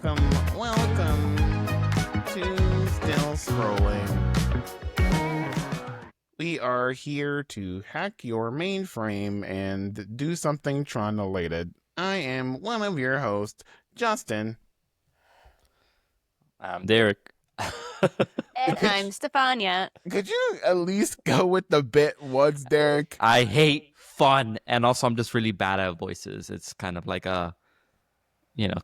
welcome to Still Scrolling. We are here to hack your mainframe and do something Tron-related. I am one of your hosts, Justin. I'm Derek. And I'm Stefania. Could you at least go with the bit once, Derek? I hate fun, and also I'm just really bad at voices. It's kind of like a,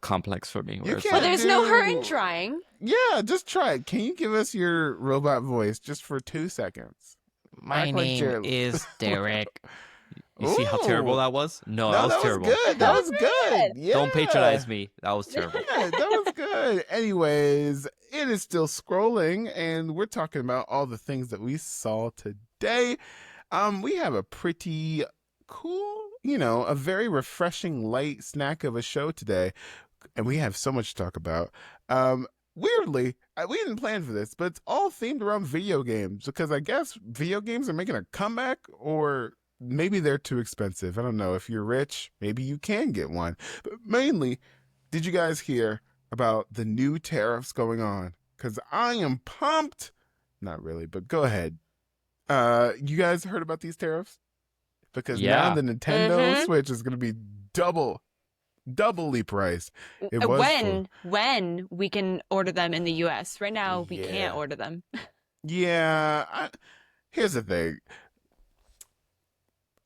complex for me. You It's can't Well, like, there's no hurt in trying. Yeah, just try it. Can you give us your robot voice just for 2 seconds? my Act like name you're- is Derek. You see how Ooh. terrible that was? No, that was terrible. Good. That was good. Yeah. Don't patronize me. That was terrible. Yeah, that was good. Anyways, it is still scrolling, and we're talking about all the things that we saw today. We have a pretty cool, a very refreshing light snack of a show today, and we have so much to talk about. Weirdly, we didn't plan for this, but it's all themed around video games because I guess video games are making a comeback, or maybe they're too expensive. I don't know. If you're rich, maybe you can get one. But mainly, did you guys hear about the new tariffs going on? Because I am pumped. Not really, but go ahead. You guys heard about these tariffs? Because now the Nintendo Switch is going to be doubly priced. It was when we can order them in the US. Right now, we can't order them. Here's the thing.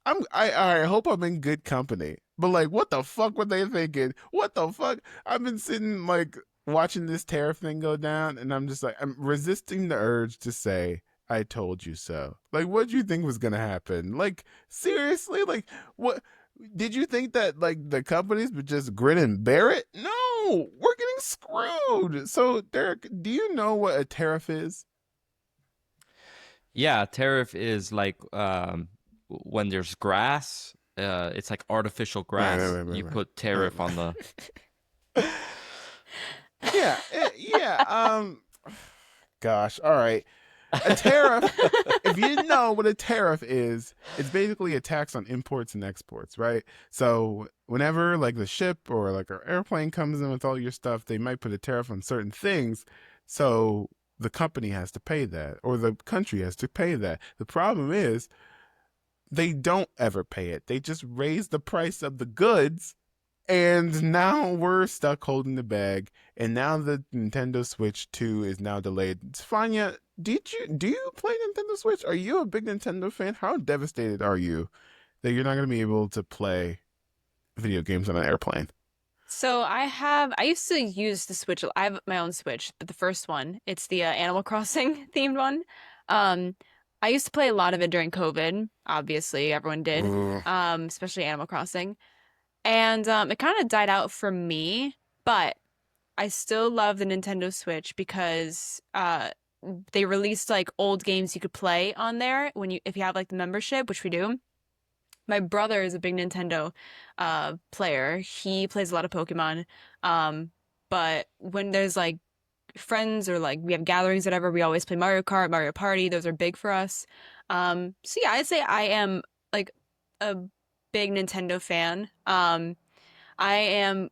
I hope I'm in good company. But like, what the fuck were they thinking? What the fuck? I've been sitting like watching this tariff thing go down, and I'm just like, I'm resisting the urge to say, I told you so. Like, what did you think was gonna happen? Like, seriously? Like, what? Did you think that like the companies would just grin and bear it? No, we're getting screwed. So, Derek, do you know what a tariff is? Yeah, tariff is like when there's grass. It's like artificial grass. Right. You put tariff on the. Yeah. Gosh. All right. A tariff, if you didn't know what a tariff is, it's basically a tax on imports and exports, right? So whenever like the ship or like our airplane comes in with all your stuff, they might put a tariff on certain things. So the company has to pay that, or the country has to pay that. The problem is they don't ever pay it. They just raise the price of the goods, and now we're stuck holding the bag. And now the Nintendo Switch 2 is now delayed. Stefania, do you play Nintendo Switch? Are you a big Nintendo fan? How devastated are you that you're not going to be able to play video games on an airplane? So I used to use the Switch. I have my own Switch, but the first one, it's the Animal Crossing themed one. I used to play a lot of it during COVID. Obviously, everyone did, especially Animal Crossing. And it kind of died out for me, but I still love the Nintendo Switch because they released like old games you could play on there if you have like the membership, which we do. My brother is a big Nintendo player. He plays a lot of Pokemon. But when there's like friends or like we have gatherings, whatever, we always play Mario Kart, Mario Party. Those are big for us. So yeah, I'd say I am like a big Nintendo fan. I am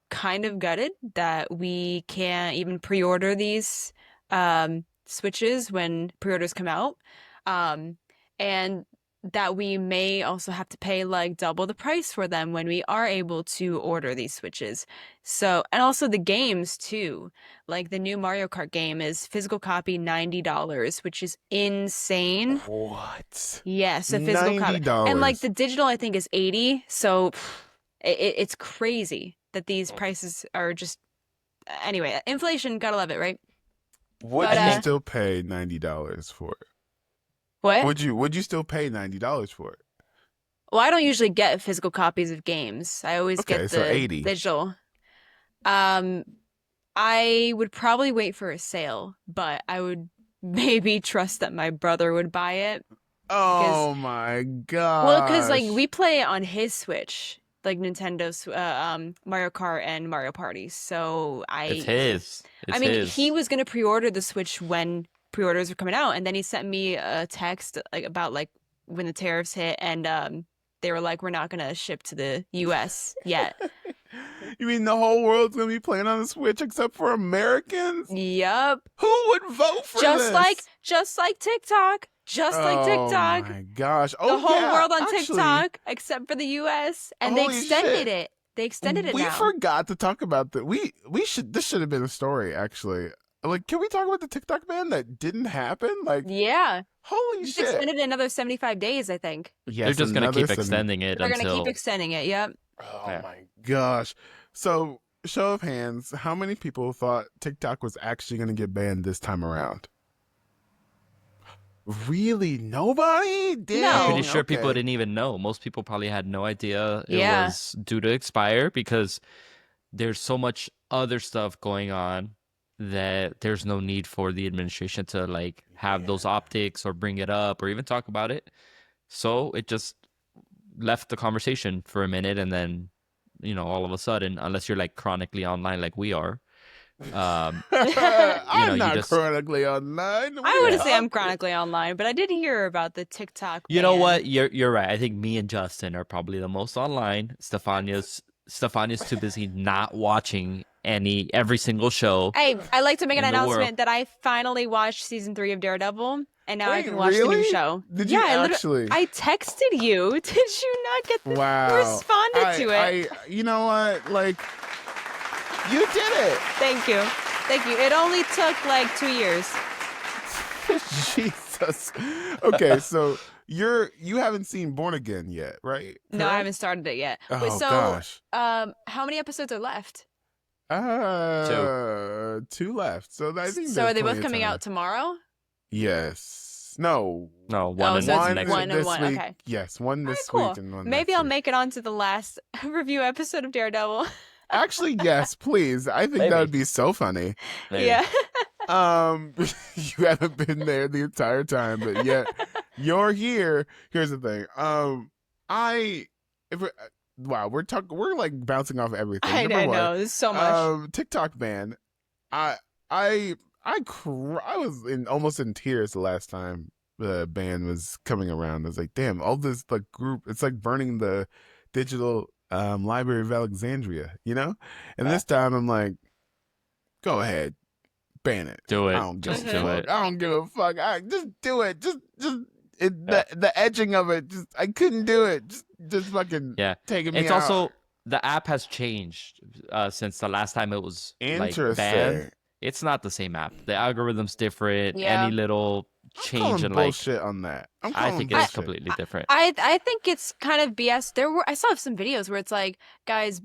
kind of gutted that we can't even pre-order these Switches when pre-orders come out, and that we may also have to pay like double the price for them when we are able to order these Switches. So, and also the games too, like the new Mario Kart game is physical copy $90, which is insane. What? Yes, a physical copy. $90. And like the digital I think is $80, so it's crazy that these prices are just, anyway, inflation, gotta love it, right? Would you still pay $90 for it? What? Would you still pay $90 for it? Well, I don't usually get physical copies of games. I always get so the 80. digital. I would probably wait for a sale, but I would maybe trust that my brother would buy it. Oh my god! Well, because like we play it on his Switch, like Nintendo's Mario Kart and Mario Party. So It's his. I mean, he was gonna pre-order the Switch when pre-orders were coming out, and then he sent me a text like about like when the tariffs hit, and they were like, we're not gonna ship to the US yet. You mean the whole world's gonna be playing on the Switch except for Americans? Yep. Who would vote for Just like this? just like TikTok. Just like Oh TikTok. my gosh. The Oh whole yeah, world on actually, TikTok except for the US. And they holy extended shit. it. They extended it We now. forgot to talk about that. We should this should have been a story actually. Like, can we talk about the TikTok ban that didn't happen? Like, Yeah. holy Just shit. extended it another 75 days, I think. They're Yes, just gonna another keep 70. extending it They're gonna keep until extending it. Yep. Oh Yeah. my gosh. So, show of hands, how many people thought TikTok was actually going to get banned this time around? Really? Nobody? Dang. No. I'm pretty sure people okay. didn't even know. Most people probably had no idea it Yeah. was due to expire because there's so much other stuff going on that there's no need for the administration to like have those optics or bring it up or even talk about it. So it just left the conversation for a minute, and then all of a sudden, unless you're like chronically online like we are, I'm you not just chronically online. What I are you wouldn't say I'm talking- chronically online, but I did hear about the TikTok you know ban. what, you're right. I think me and Justin are probably the most online. Stefania's too busy not watching every single show. Hey, I'd like to make an in the world. announcement that I finally watched season 3 of Daredevil, and now I Wait, can watch the new really? show. Did you yeah, actually? I texted you. Did you not get the Wow. responded to it? You know what? Like, you did it. Thank you. Thank you. It only took like 2 years. Jesus. Okay, so you haven't seen Born Again yet, right? No, I Correct? haven't started it yet. Oh Wait, so gosh. how many episodes are left? Two left. So I think So there's are they plenty both of coming time. out tomorrow? Yes. No. No, Oh, one so it's next one week. and this one, week. okay. Yes, one All right, this cool. week and one Maybe next I'll week. make it onto the last review episode of Daredevil. Actually, yes, please. I think Maybe. that would be so funny. Maybe. Yeah. You haven't been there the entire time, but yet you're here. Here's the thing. Wow, we're like bouncing off everything. I Number one, know. There's so much. TikTok ban. I was almost in tears the last time the ban was coming around. I was like, damn, all this like group. It's like burning the digital Library of Alexandria, And this time I'm like, go ahead. Ban it. Do it. I don't give Just a do fuck. it. I don't give a fuck. Just do it. The edging of it. I couldn't do it. Just fucking Yeah. taking me It's out. also the app has changed since the last time it was like Interesting. banned. It's not the same app. The algorithm's different. Yeah. Any little I'm change calling in like bullshit on that. I'm I calling think bullshit. it's completely different. I think it's kind of BS. I saw some videos where it's like, guys,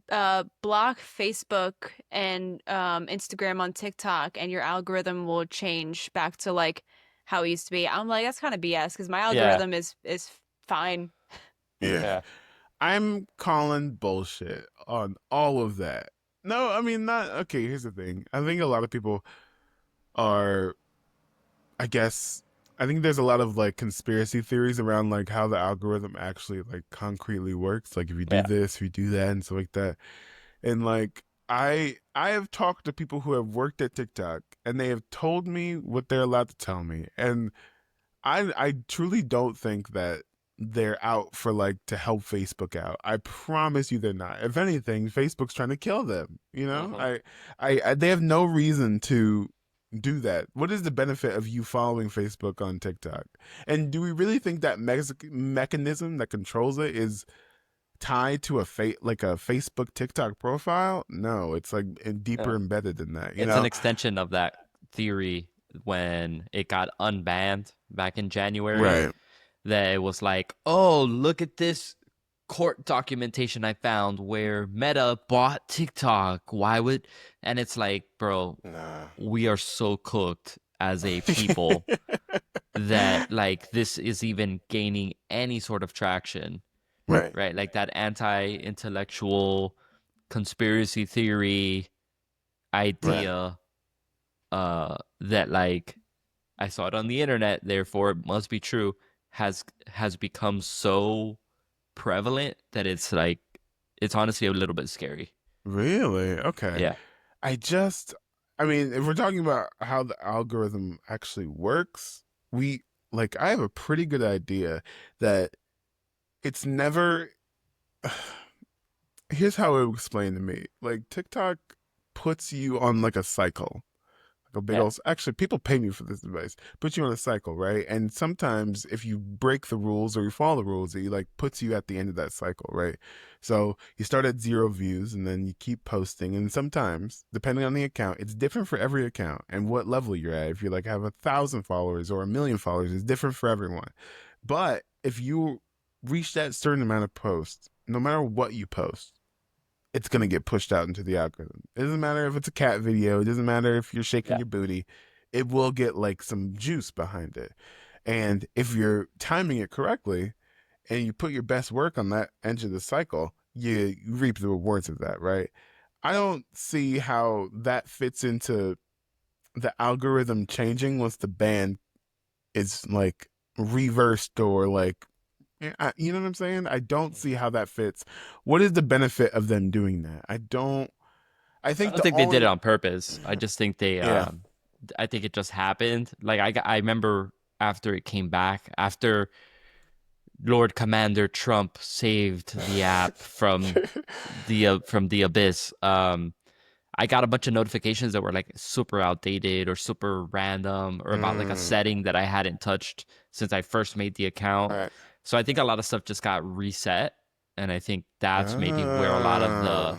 block Facebook and Instagram on TikTok, and your algorithm will change back to like how it used to be. I'm like, that's kind of BS because my algorithm is fine. Yeah. I'm calling bullshit on all of that. No, I mean, not okay. Here's the thing. I think a lot of people are, I think there's a lot of like conspiracy theories around like how the algorithm actually like concretely works. Like if you do this, if you do that, and stuff like that. And like I have talked to people who have worked at TikTok, and they have told me what they're allowed to tell me, and I truly don't think that they're out for like to help Facebook out. I promise you they're not. If anything, Facebook's trying to kill them. I they have no reason to do that. What is the benefit of you following Facebook on TikTok? And do we really think that mechanism that controls it is tied to a Facebook TikTok profile? No, it's like deeper embedded than that. It's an extension of that theory when it got unbanned back in January. Right. That it was like, oh, look at this court documentation I found where Meta bought TikTok. Why would? And it's like, bro, we are so cooked as a people that like this is even gaining any sort of traction. Right. Like that anti-intellectual conspiracy theory idea that like I saw it on the internet, therefore it must be true, has become so prevalent that it's like it's honestly a little bit scary. Really? Okay. Yeah. I mean, if we're talking about how the algorithm actually works, I have a pretty good idea that it's never here's how it was explained to me. Like TikTok puts you on like a cycle. Like a big Yeah. old actually people pay me for this advice. Put you on a cycle, right? And sometimes if you break the rules or you follow the rules, it like puts you at the end of that cycle, right? So you start at 0 views and then you keep posting and sometimes, depending on the account, it's different for every account and what level you're at. If you like have 1,000 followers or 1,000,000 followers, it's different for everyone. But if you reach that certain amount of posts, no matter what you post, it's gonna get pushed out into the algorithm. It doesn't matter if it's a cat video. It doesn't matter if you're shaking Yeah. your booty. It will get like some juice behind it. And if you're timing it correctly and you put your best work on that edge of the cycle, you reap the rewards of that, right? I don't see how that fits into the algorithm changing once the band is like reversed or like you know what I'm saying? I don't see how that fits. What is the benefit of them doing that? I don't. I I think don't the think they did it only. on purpose. I just think they Yeah. I think it just happened. Like I remember after it came back, after Lord Commander Trump saved the app from the abyss. I got a bunch of notifications that were like super outdated or super random or about like a Mm, setting that I hadn't touched since I first made the account. right. So I think a lot of stuff just got reset, and I think that's maybe where a lot of the Ah.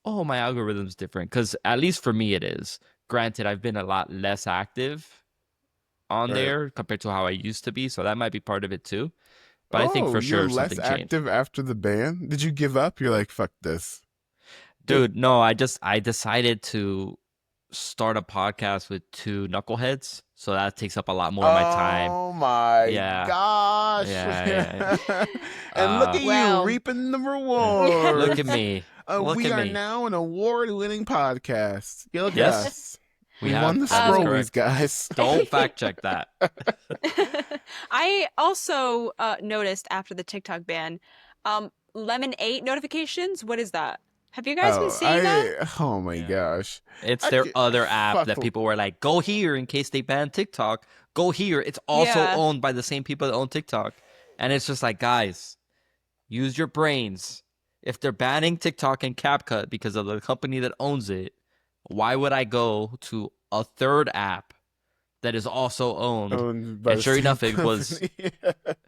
oh, my algorithm's different, because at least for me it is. Granted, I've been a lot less active on Right. there compared to how I used to be, so that might be part of it too. But I think Oh, for you're sure less something changed. active after the ban? Did you give up? You're like, fuck this. Did. Dude, no, I decided to start a podcast with two knuckleheads, so that takes up a lot more of my time. Oh my Yeah, gosh. yeah. And look at you Well, reaping the Yeah. Look at rewards. me. Look We at are me. now an award winning podcast. You look at Yes, us. we We won have. the That is um, Scrollies, correct. guys. Don't fact check that. I also noticed after the TikTok ban, Lemon 8 notifications. What is that? Have you guys been seeing that? Oh my Yeah. gosh. It's their other app Fuck. that people were like, go here in case they ban TikTok. Go here. It's also Yeah. owned by the same people that own TikTok. And it's just like, guys, use your brains. If they're banning TikTok and CapCut because of the company that owns it, why would I go to a third app that is also owned? Owned by And the same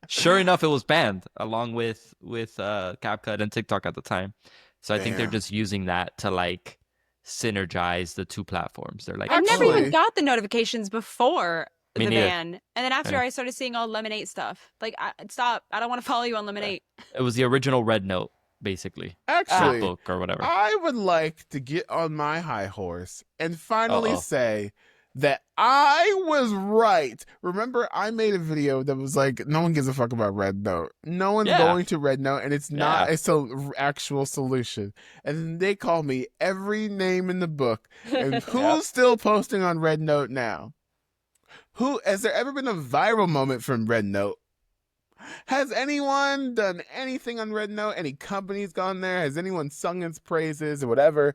sure enough, it was banned along with CapCut and TikTok at the time. So I think they're Damn. just using that to like synergize the two platforms. They're like, I've never oh, even Actually, got the notifications before me the neither. ban. And then after Yeah. I started seeing all Lemon 8 stuff. Like, stop. I don't want to follow you on Lemon 8. It was the original Red Note, basically. Ah. actually, Notebook or whatever. I would like to get on my high horse and finally Uh-oh. say that I was right. Remember, I made a video that was like, no one gives a fuck about Red Note. No one's Yeah. going to Red Note, and it's not Yeah. a actual solution. And they call me every name in the book. And who's still posting on Red Note now? Who has there ever been a viral moment from Red Note? Has anyone done anything on Red Note? Any companies gone there? Has anyone sung its praises or whatever?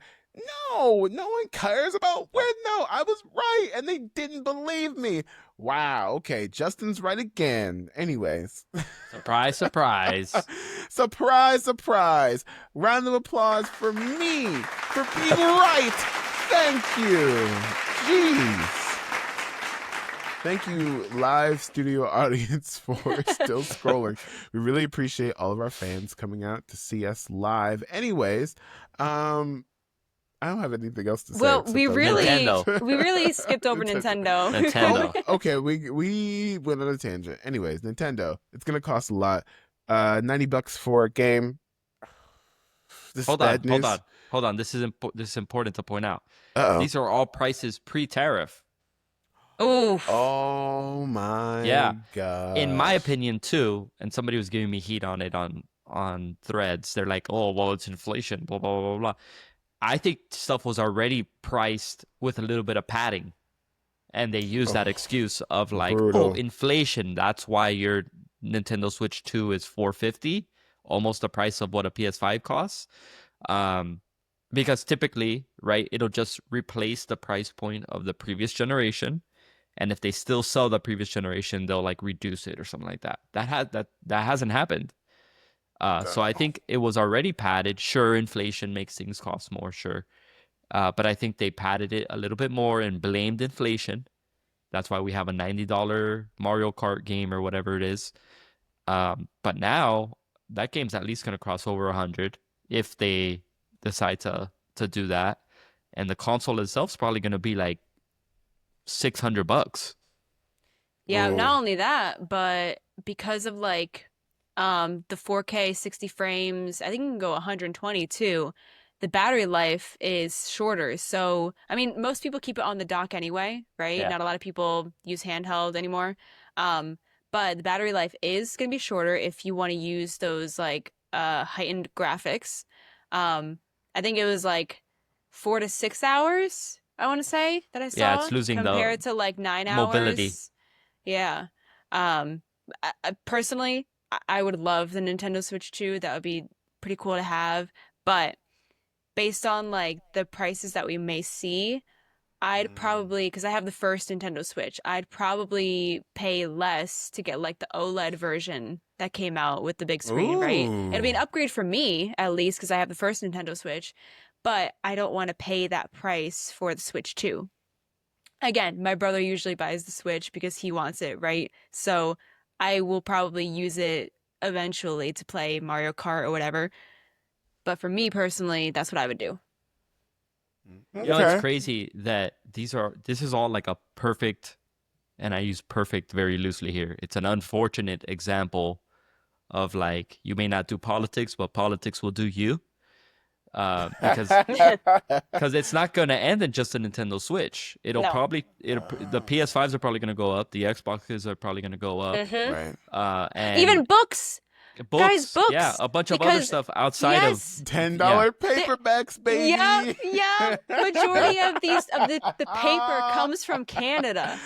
No, no one cares about Red Note. I was right, and they didn't believe me. Wow. Okay, Justin's right again. Anyways, Surprise, surprise. surprise, surprise. Round of applause for me for being right. Thank you. Jeez. Thank you, live studio audience, for still scrolling. We really appreciate all of our fans coming out to see us live. Anyways, I don't have anything else to say. Well, except we I'm really, Nintendo. we really skipped over Nintendo. Nintendo. Okay, we went on a tangent. Anyways, Nintendo. It's gonna cost a lot. $90 for a game. This Hold is on, bad news. hold on. This is important to point out. Uh These are all prices pre-tariff. Oh, oh. Oh my Yeah. god. In my opinion, too, and somebody was giving me heat on it on threads. They're like, "Oh, well, it's inflation." Blah blah blah blah blah. I think stuff was already priced with a little bit of padding, and they used that excuse of like, brutal. "Oh, inflation. That's why your Nintendo Switch 2 is $450, almost the price of what a PS5 costs." Because typically, right, it'll just replace the price point of the previous generation. And if they still sell the previous generation, they'll like reduce it or something like that. That hasn't happened. So I think it was already padded. Sure, inflation makes things cost more, sure. But I think they padded it a little bit more and blamed inflation. That's why we have a $90 Mario Kart game or whatever it is. But now that game's at least going to cross over 100 if they decide to do that. And the console itself is probably going to be like $600. Yeah, Ooh. not only that, but because of like the 4K 60 frames, I think it can go 120 too. The battery life is shorter. So, I mean, most people keep it on the dock anyway, right? Yeah. Not a lot of people use handheld anymore. Um, but the battery life is going to be shorter if you want to use those like heightened graphics. I think it was like 4 to 6 hours, I want to say, that I Yeah, saw it's losing the compared to like 9 hours. mobility. Yeah. Personally, I would love the Nintendo Switch 2. That would be pretty cool to have. But based on like the prices that we may see, I'd probably, because I have the first Nintendo Switch, I'd probably pay less to get like the OLED version that came out with the big screen, right? It'd be an Ooh. upgrade for me, at least, because I have the first Nintendo Switch, but I don't want to pay that price for the Switch 2. Again, my brother usually buys the Switch because he wants it, right? So I will probably use it eventually to play Mario Kart or whatever. But for me personally, that's what I would do. You know, it's Okay. crazy that this is all like a perfect, and I use perfect very loosely here. It's an unfortunate example of like you may not do politics, but politics will do you. Because it's not going to end in just a Nintendo Switch. No. The PS5s are probably going to go up. The Xboxes are probably going to go up. Right. And Even books, guys, books, yeah, books. a bunch of other Because stuff outside of yes, $10 paperbacks, baby. yeah. Majority of the paper comes from Canada.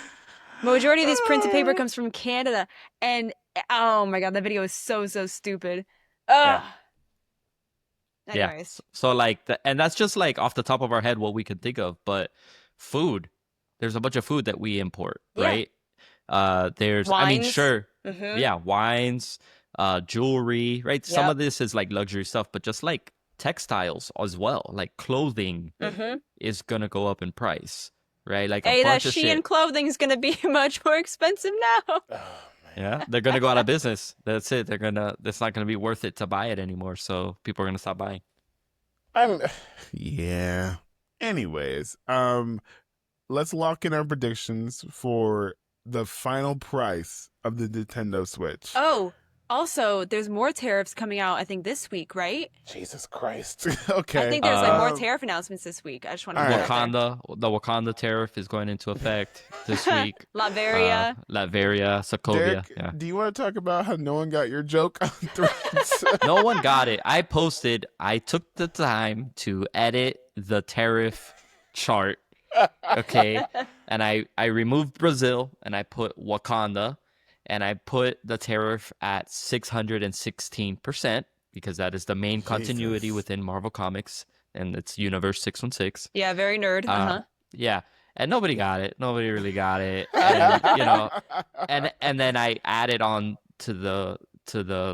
Majority of this printed paper comes from Canada, and oh my God, that video is so stupid. Ugh. Yeah. Anyways, So like and that's just like off the top of our head what we could think of, but food, there's a bunch of food that we import, Yeah. right? There's I mean, wines. sure. Mm-hmm. Yeah, wines, jewelry, right? Some Yep. of this is like luxury stuff, but just like textiles as well, like clothing Mm-hmm. is gonna go up in price, right? Like a Hey, that bunch of Shein shit. clothing is gonna be much more expensive now. Yeah, they're gonna go out of business. That's it. It's not gonna be worth it to buy it anymore. So people are gonna stop buying. Yeah. Anyways, let's lock in our predictions for the final price of the Nintendo Switch. Oh, also, there's more tariffs coming out, I think, this week, right? Jesus Christ. Okay. I think there's like more Um, tariff announcements this week. I just want to all put right. that out there. The Wakanda tariff is going into effect this week. Latveria. Latveria, Sokovia. Derek, Yeah. do you want to talk about how no one got your joke on Threads? No one got it. I took the time to edit the tariff chart. Okay. And I removed Brazil and I put Wakanda and I put the tariff at 616% because that is the main continuity Jesus. within Marvel Comics and it's Universe 616. Yeah, very nerd. Uh-huh. Yeah. And nobody got it. Nobody really got it. And you know, and then I added on to the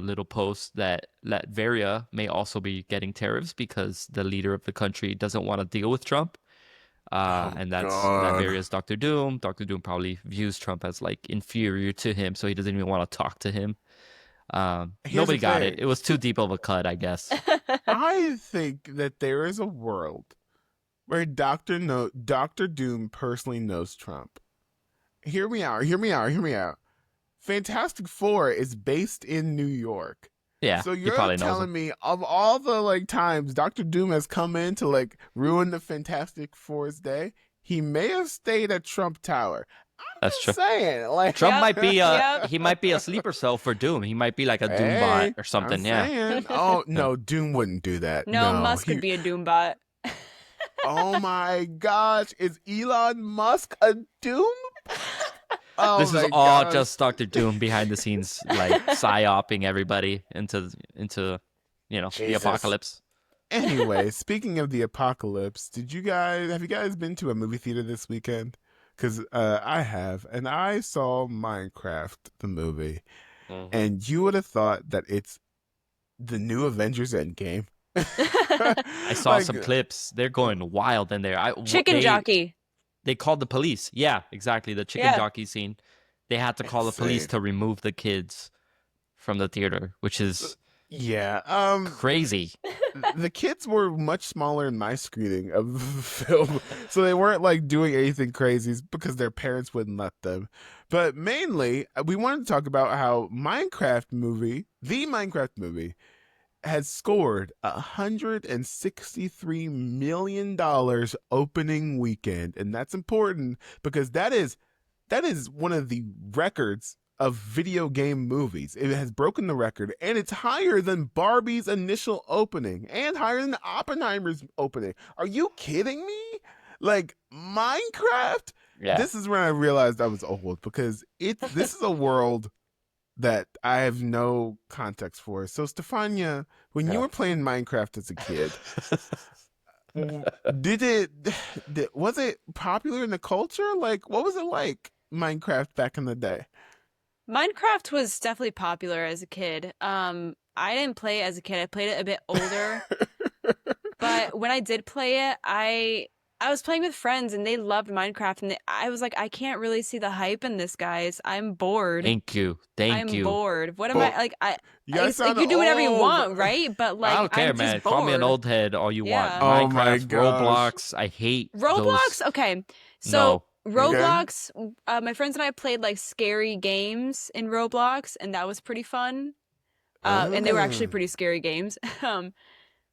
little post that Latveria may also be getting tariffs because the leader of the country doesn't want to deal with Trump. And that's God. Latveria's Doctor Doom. Doctor Doom probably views Trump as like inferior to him, so he doesn't even want to talk to him. Here's Nobody the got thing. it. It was too deep of a cut, I guess. I think that there is a world where Doctor Doom personally knows Trump. Hear me out. Fantastic Four is based in New York. Yeah, So he you're probably knows telling him. me of all the like times Doctor Doom has come in to like ruin the Fantastic Four's day, he may have stayed at Trump Tower. That's true. Just saying, like Trump Yep, might be yep. he might be a sleeper cell for Doom. He might be like a Doom Hey, bot or something. I'm Yeah. saying. Oh no, Doom wouldn't do that. No, No, Musk could be a Doombot. Oh my gosh, is Elon Musk a Doom? Oh This is my all gosh. just Doctor Doom behind the scenes, like psyoping everybody into you know the Jesus. apocalypse. Anyway, speaking of the apocalypse, have you guys been to a movie theater this weekend? Because I have, and I saw Minecraft the movie, and you would have thought that it's the new Avengers Endgame. I saw Like, some clips. They're going wild in there. Chicken jockey. They called the police. Yeah, exactly. The chicken Yeah. jockey scene. They had to call the police insane. to remove the kids from the theater, which is Yeah. crazy. The kids were much smaller in my screening of the film, so they weren't like doing anything crazy because their parents wouldn't let them. But mainly, we wanted to talk about how the Minecraft movie, has scored $163 million opening weekend, and that's important because that is one of the records of video game movies. It has broken the record, and it's higher than Barbie's initial opening and higher than Oppenheimer's opening. Are you kidding me? Like, Minecraft? Yeah. This is when I realized I was old, because this is a world that I have no context for. So, Stefania, when you Yeah. were playing Minecraft as a kid, was it popular in the culture? Like, what was it like, Minecraft back in the day? Minecraft was definitely popular as a kid. I didn't play it as a kid. I played it a bit older. But when I did play it, I was playing with friends and they loved Minecraft, and I was like, I can't really see the hype in this, guys. I'm bored. Thank you. I'm bored. What am Well, I like? You guys It's like sound you do whatever you old. want, right? But like, I don't care, I'm man. just Call me an bored. old head all you Yeah. want. Oh my Minecraft, gosh. Roblox, I hate Roblox. those. Okay, so No. Roblox. My friends and I played like scary games in Roblox, and that was pretty fun. And they were actually Ah. pretty scary games.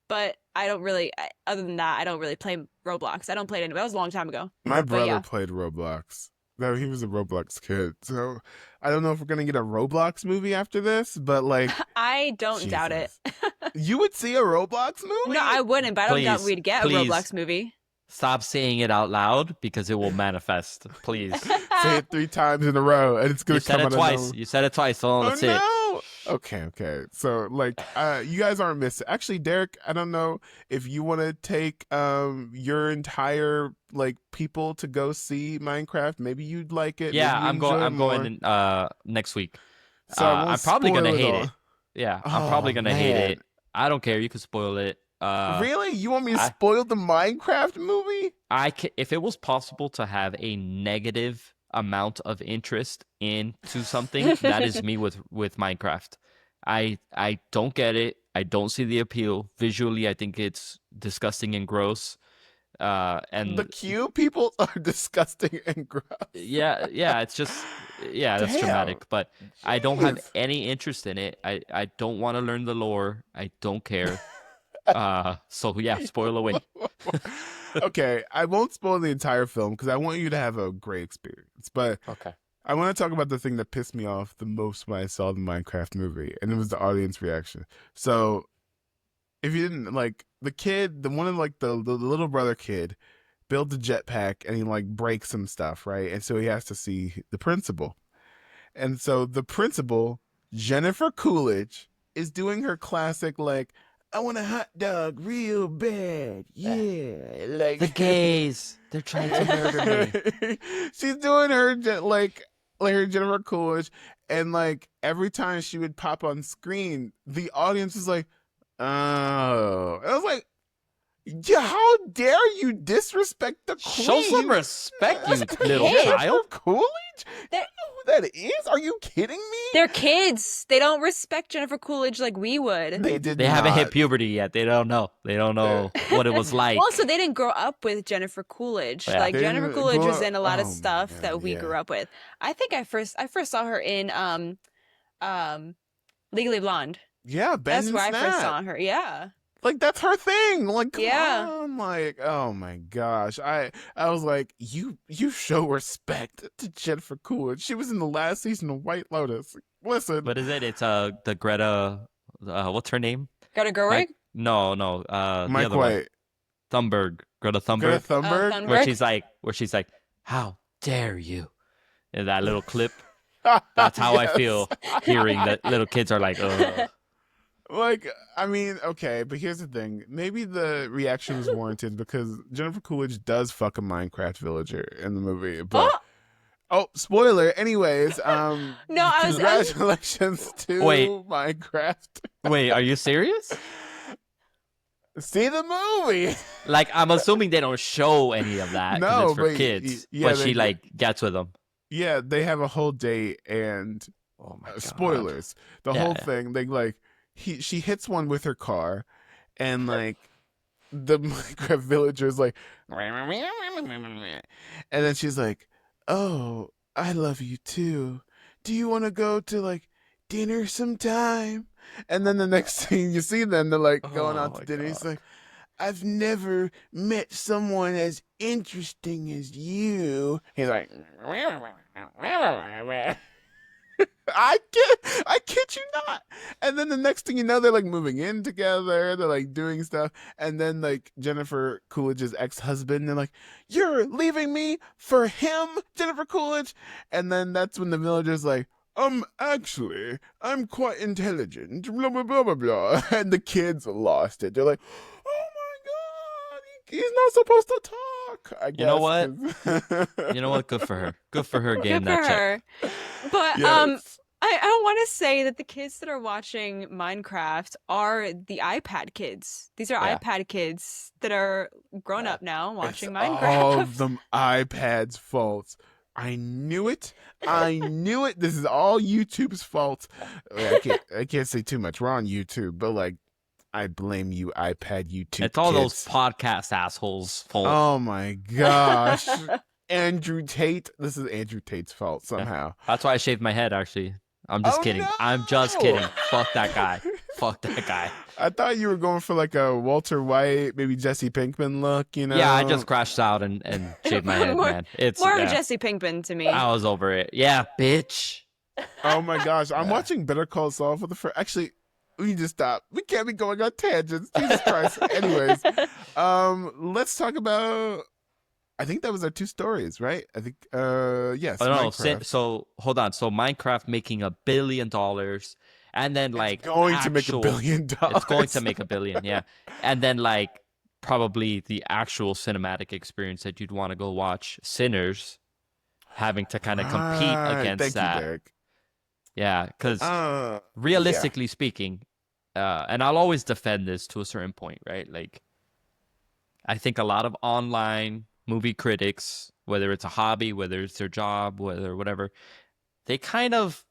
But I don't really. Other than that, I don't really play Roblox. I don't play it anymore. That was a long time ago. My brother yeah. played Roblox. No, he was a Roblox kid. So I don't know if we're gonna get a Roblox movie after this, but like, I don't doubt it. Jesus. You would see a Roblox movie? No, I wouldn't, but I don't doubt Please, we'd get a please. Roblox movie. Stop saying it out loud because it will manifest. Please. Say it 3 times in a row, and it's gonna You said come it out of twice. nowhere. You said it twice. So Oh that's it. no! Okay. So like, you guys aren't missing. Actually, Derek, I don't know if you want to take your entire like people to go see Minecraft. Maybe you'd like it. Yeah, Maybe you I'm enjoy it going. I'm more. going next week. So I won't I'm probably gonna spoil hate all. it. Yeah, I'm Oh, probably gonna hate man. it. I don't care. You can spoil it. Really? You want me to I- spoil the Minecraft movie? If it was possible to have a negative amount of interest into something, that is me with Minecraft. I don't get it. I don't see the appeal. Visually, I think it's disgusting and gross. And The cute people are disgusting and gross. yeah, it's just that's Damn. traumatic. But I don't have Jeez. any interest in it. I don't want to learn the lore. I don't care. So yeah, spoil away. Okay, I won't spoil the entire film because I want you to have a great experience. But Okay. I want to talk about the thing that pissed me off the most when I saw the Minecraft movie, and it was the audience reaction. So, if you didn't like, the kid, the one of like the little brother kid, builds a jetpack and he like breaks some stuff, right? And so he has to see the principal, and so the principal, Jennifer Coolidge, is doing her classic like, I want a hot dog real bad, yeah, like The gays, they're trying to murder me. She's doing her like her Jennifer Coolidge, and like every time she would pop on screen, the audience was like, "Oh!" And I was like, "Yeah, how dare you disrespect the queen?" Show some respect, you Jennifer little Coolidge. child. Coolidge? They're- You know who that is? Are you kidding me? They're kids. They don't respect Jennifer Coolidge like we would. They did. They haven't hit not. puberty yet. They don't know. They don't know what it was like. Also, they didn't grow up with Jennifer Coolidge. Yeah. Like They Jennifer didn't Coolidge grow was up- in a lot of oh, stuff man, that we yeah. grew up with. I think I first saw her in Legally Blonde. Yeah, Ben That's and where I first Snap. saw her. Yeah. Like, that's her thing. Like, come Yeah. on. Like, oh my gosh. I was like, you show respect to Jennifer Coolidge. She was in the last season of White Lotus. Listen. What is it? It's the Greta. What's her name? Greta Gerwig? Mike- No. The Mike other one. White. Thunberg. Greta Greta Thunberg. Thunberg. Thunberg. Where she's like, how dare you? In that little clip. That's how I Yes. feel hearing that little kids are like, ugh. Like, I mean, okay, but here's the thing. Maybe the reaction was warranted because Jennifer Coolidge does fuck a Minecraft villager in the movie. But oh, spoiler. Anyways, No, I was- congratulations to Wait. Minecraft. Wait, are you serious? See the movie. Like, I'm assuming they don't show any of that because No, it's for but kids. yeah, But she like gets with them. yeah, they have a whole date and Oh my god! spoilers. The Yeah, whole yeah. thing, they like she hits one with her car, and like the Minecraft villager's like, and then she's like, "Oh, I love you too. Do you want to go to like dinner sometime?" And then the next thing you see them, they're like going Oh out to my dinner. He's god! like, "I've never met someone as interesting as you." He's like, I kid you not. And then the next thing you know, they're like moving in together. They're like doing stuff. And then like Jennifer Coolidge's ex-husband, they're like, "You're leaving me for him, Jennifer Coolidge." And then that's when the villager's like, actually, I'm quite intelligent, blah, blah, blah, blah, blah. And the kids lost it. They're like, "Oh my God, he's not supposed to talk," I You know guess. what? You know what? Good for her. Good for her getting Good for that check. her. But Yes. I want to say that the kids that are watching Minecraft are the iPad kids. These are Yeah. iPad kids that are grown Yeah. up now watching It's Minecraft. all of them iPad's faults. I knew it. I knew it. This is all YouTube's fault. I can't say too much. We're on YouTube, but like, I blame you, iPad YouTube. It's all those kids. podcast assholes' fault. Oh my gosh, Andrew Tate. This is Andrew Tate's fault somehow. That's why I shaved my head. Actually, I'm just Oh, kidding. no! I'm just kidding. Fuck that guy. Fuck that guy. I thought you were going for like a Walter White, maybe Jesse Pinkman look. You know? Yeah, I just crashed out and shaved my head, More- man. It's More yeah, of Jesse Pinkman to me. I was over it. Yeah, bitch. Oh my gosh, I'm Yeah. watching Better Call Saul for the first. Actually, we need to stop. We can't be going on tangents. Jesus Christ. Anyways, let's talk about. I think that was our two stories, right? I think, yes. Oh, no, Minecraft. so hold on. So Minecraft making $1 billion, and then like It's going to make actual- $1 billion. It's going to make $1 billion, yeah. And then like probably the actual cinematic experience that you'd want to go watch, Sinners, having to kind of compete Right. against Thank that. you, Derek. Yeah, because Uh, realistically speaking, and I'll always defend this to a certain point, right? Like, I think a lot of online movie critics, whether it's a hobby, whether it's their job, whether whatever, they kind of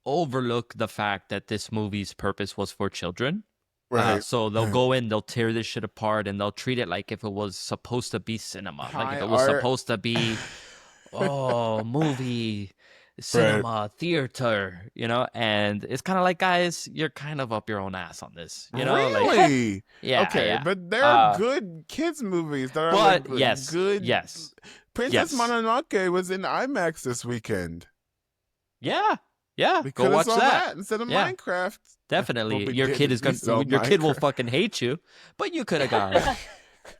overlook the fact that this movie's purpose was for children. right. So they'll go in, they'll tear this shit apart, and they'll treat it like if it was supposed to be cinema, like High if it was art. supposed to be, movie, cinema, theater, you know. And it's kind of like, guys, you're kind of up your own ass on this, you know. Like, Really? yeah, Okay, yeah. but there are good kids movies that are But like yes, good. yes, Princess yes. Mononoke was in IMAX this weekend. yeah. We Go could have watch saw that. instead of Yeah. Minecraft. Definitely, Well, we your kid didn't. is We saw gonna, your kid will Minecraft. fucking hate you, but you could have gone.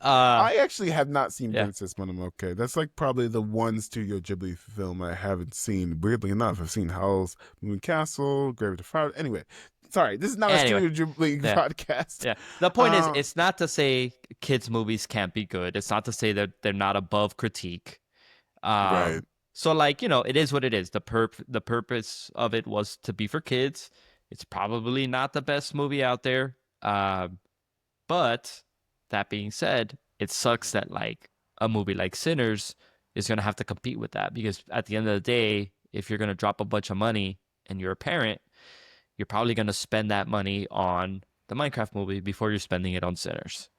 I actually have not seen yeah. Princess Mononoke. That's like probably the one Studio Ghibli film I haven't seen. Weirdly enough, I've seen Howl's Moving Castle, Grave of the Fire. Anyway, sorry, this is not Anyway. a Studio Ghibli Yeah. podcast. Yeah. The point is, Uh, it's not to say kids' movies can't be good. It's not to say that they're not above critique. Right. So, like, you know, it is what it is. The purpose of it was to be for kids. It's probably not the best movie out there. But that being said, it sucks that like a movie like Sinners is gonna have to compete with that, because at the end of the day, if you're gonna drop a bunch of money and you're a parent, you're probably gonna spend that money on the Minecraft movie before you're spending it on Sinners,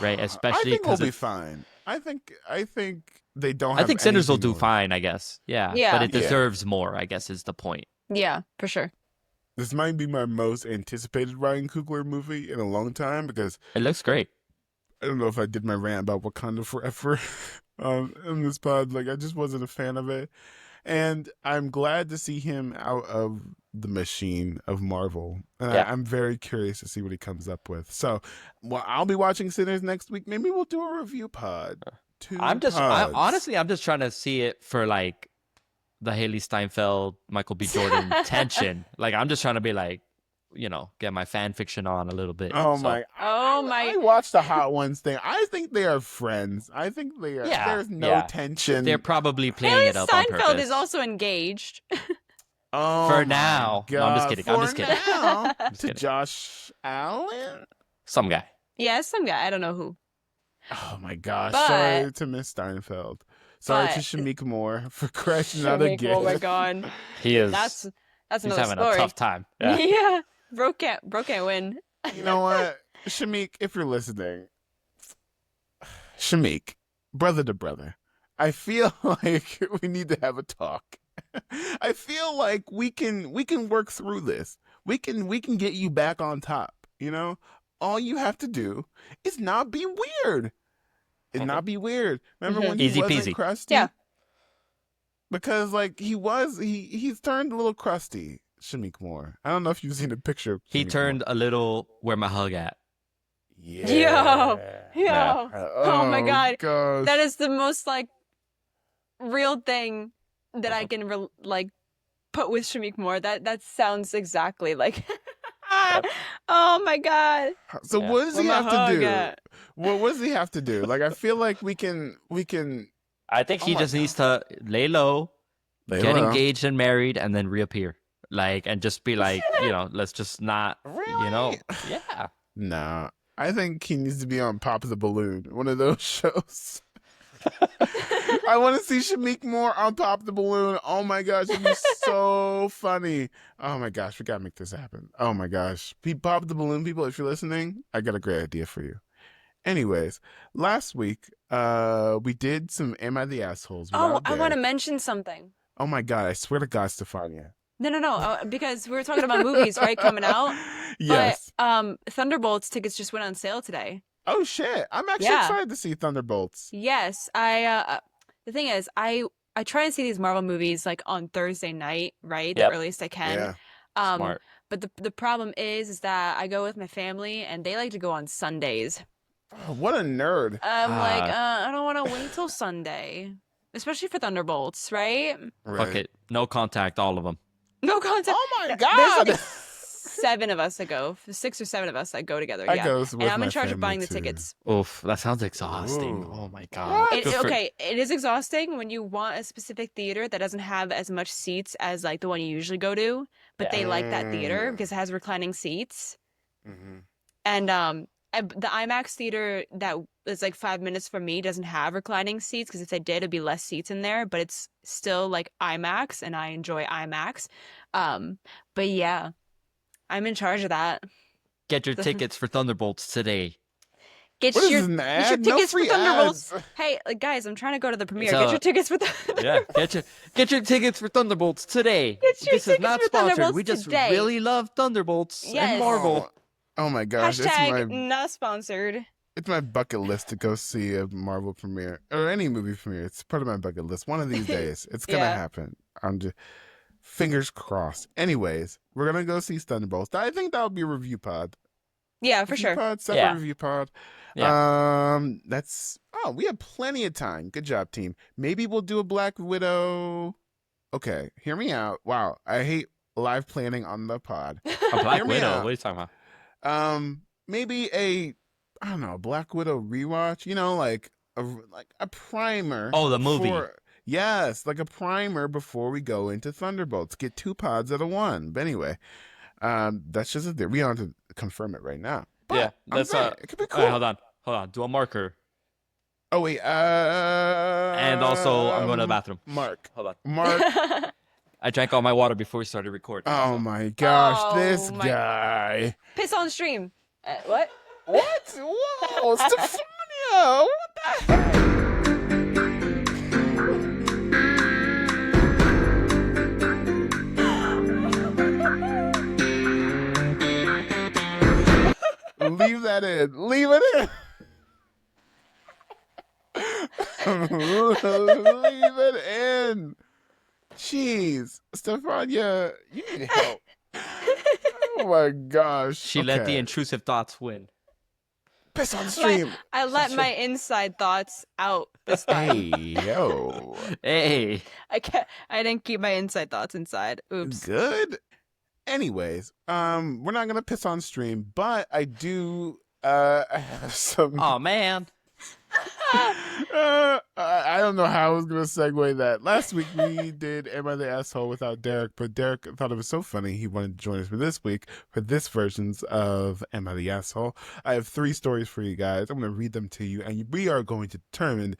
right? Especially I think we'll because be fine. I think they don't. I Have think Sinners will anything do more. fine, I guess. Yeah, Yeah. but it Yeah. deserves more, I guess, is the point. Yeah, for sure. This might be my most anticipated Ryan Coogler movie in a long time, because It looks great. I don't know if I did my rant about Wakanda Forever in this pod. Like, I just wasn't a fan of it. And I'm glad to see him out of the machine of Marvel. And Yeah. I'm very curious to see what he comes up with. So, well, I'll be watching Sinners next week. Maybe we'll do a review pod. Honestly, I'm just trying to see it for like the Haley Steinfeld, Michael B. Jordan tension. Like, I'm just trying to be like, you know, get my fan fiction on a little bit. Oh So, my! Oh my- I watched the Hot Ones thing. I think they are friends. I think they are. Yeah, There's no yeah. tension. They're probably playing Haley it up on Steinfeld purpose. is also engaged. Oh For my now. No, I'm just God. kidding. For I'm just kidding. now, I'm just to kidding. Josh Allen. Some guy. Yeah, some guy. I don't know who. Oh my gosh. But- Sorry to Miss Steinfeld. Sorry to but- Shamik Moore for crashing out Shamik, again. oh my God. He is. That's He's another having story. a tough time. Yeah. Yeah. Bro can't win. You know what? Shamik, if you're listening, Shamik, brother to brother, I feel like we need to have a talk. I feel like we can work through this. We can get you back on top, you know? All you have to do is not be weird. And not be weird. Remember when he Easy wasn't peasy. crusty? Yeah. Because like he's turned a little crusty, Shamik Moore. I don't know if you've seen a picture of He Shamik turned Moore. a little where my hug at. Yo. Yeah. Oh my God. Gosh. That is the most like real thing that I can put with Shamik Moore. That sounds exactly like. Oh my God. So Yeah. what does he Where have my to hug do? at? What does he have to do? Like I feel like we can I think Oh he my just needs to lay low, lay get low. engaged and married, and then reappear. Like, and just be like, let's just not, Really? yeah. Nah. I think he needs to be on Pop the Balloon, one of those shows. I want to see Shamik Moore on Pop the Balloon. Oh my gosh, it'd be so funny. Oh my gosh, we gotta make this happen. Oh my gosh. Pop the Balloon people, if you're listening, I got a great idea for you. Anyways, last week, we did some Am I the Assholes? Oh, Without I want to Dare. mention something. Oh my god, I swear to God, Stefania. No, because we were talking about movies, right, coming out. Yes. But Thunderbolts tickets just went on sale today. Oh shit. I'm actually Yeah. excited to see Thunderbolts. Yes, the thing is, I try and see these Marvel movies like on Thursday night, right? Yep. The earliest I can. Yeah. Smart. But the problem is that I go with my family and they like to go on Sundays. Oh, what a nerd. I'm like, I don't want to wait till Sunday, especially for Thunderbolts, right? Fuck it. No contact, all of them. No contact. Oh my There's god. like 7 of us that go, 6 or 7 of us that go together. I Yeah, goes and with I'm my in charge of family, buying the too. tickets. Oof, that sounds exhausting. Ooh. Oh my god. What? Good for- Okay, it is exhausting when you want a specific theater that doesn't have as much seats as like the one you usually go to, but they like that theater because it has reclining seats. Mm-hmm. And the IMAX theater that is like 5 minutes from me doesn't have reclining seats because if they did, it'd be less seats in there. But it's still like IMAX, and I enjoy IMAX. But yeah, I'm in charge of that. Get your tickets for Thunderbolts today. Get What is your this, an get your ad? No tickets free for Thunderbolts. ads. Hey, guys, I'm trying to go to the premiere. It's, Get your tickets for Yeah, get your tickets for Thunderbolts today. Get your This is tickets not for sponsored. Thunderbolts We just today. really love Thunderbolts Yes. and Marvel. Oh my gosh, Hashtag not sponsored. it's my bucket list to go see a Marvel premiere or any movie premiere. It's part of my bucket list. One of these days, it's gonna Yeah. happen. I'm just fingers crossed. Anyways, we're gonna go see Thunderbolts. I think that'll be a review pod. Yeah, for Review sure. pod, separate Yeah. review pod. Yeah. We have plenty of time. Good job, team. Maybe we'll do a Black Widow. Okay, hear me out. Wow, I hate live planning on the pod. A Black Hear me Widow. out. What are you talking about? Maybe I don't know, Black Widow rewatch. You know, like a primer. Oh, the movie. Yes, like a primer before we go into Thunderbolts. Get 2 pods out of 1. But anyway, that's just a theory. We don't have to confirm it right now. But Yeah, I'm that's saying it could be All cool. right, hold on. Do a marker. Oh wait, And also, I'm going to the bathroom. Mark. Hold on. Mark. I drank all my water before we started recording. Oh my gosh, Oh this my- guy. Piss on stream. What? What? Whoa, Stefania! What the heck? Leave that in. Leave it in. Leave it in. Jeez, Stefania, you need help. Oh my gosh. She let the Okay. intrusive thoughts win. Piss on stream. I let my inside thoughts out this time. Hey, yo. Hey. I didn't keep my inside thoughts inside. Oops. Good. Anyways, we're not gonna piss on stream, but I do have some Oh man. I don't know how I was going to segue that. Last week we did Am I the Asshole without Derek, but Derek thought it was so funny he wanted to join us for this week for this versions of Am I the Asshole. I have 3 stories for you guys. I'm going to read them to you, and we are going to determine,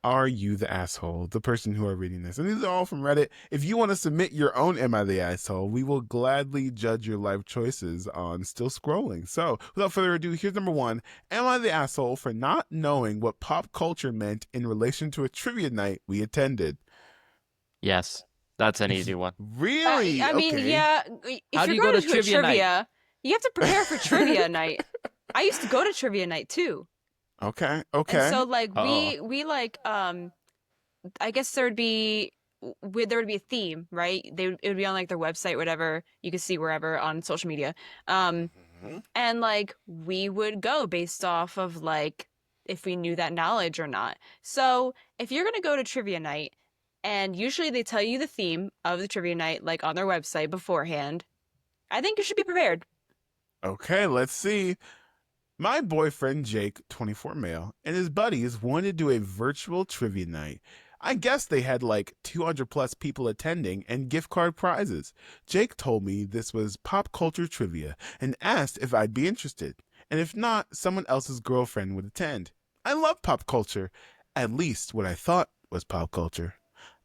are you the asshole, the person who are reading this? And these are all from Reddit. If you want to submit your own Am I the Asshole, we will gladly judge your life choices on Still Scrolling. So without further ado, here's number 1. Am I the asshole for not knowing what pop culture meant in relation to a trivia night we attended? Yes, that's an easy one. Really? I mean, Okay. yeah. If How do you're you go going to to a trivia night? you have to prepare for trivia night. I used to go to trivia night too. Okay. And so like Uh-oh. we like I guess there would be a theme, right? It would be on like their website, whatever. You could see wherever on social media. And like we would go based off of like if we knew that knowledge or not. So if you're gonna go to trivia night, and usually they tell you the theme of the trivia night like on their website beforehand, I think you should be prepared. Okay, let's see. My boyfriend Jake, 24 male, and his buddies wanted to do a virtual trivia night. I guess they had like 200 plus people attending and gift card prizes. Jake told me this was pop culture trivia and asked if I'd be interested. And if not, someone else's girlfriend would attend. I love pop culture, at least what I thought was pop culture.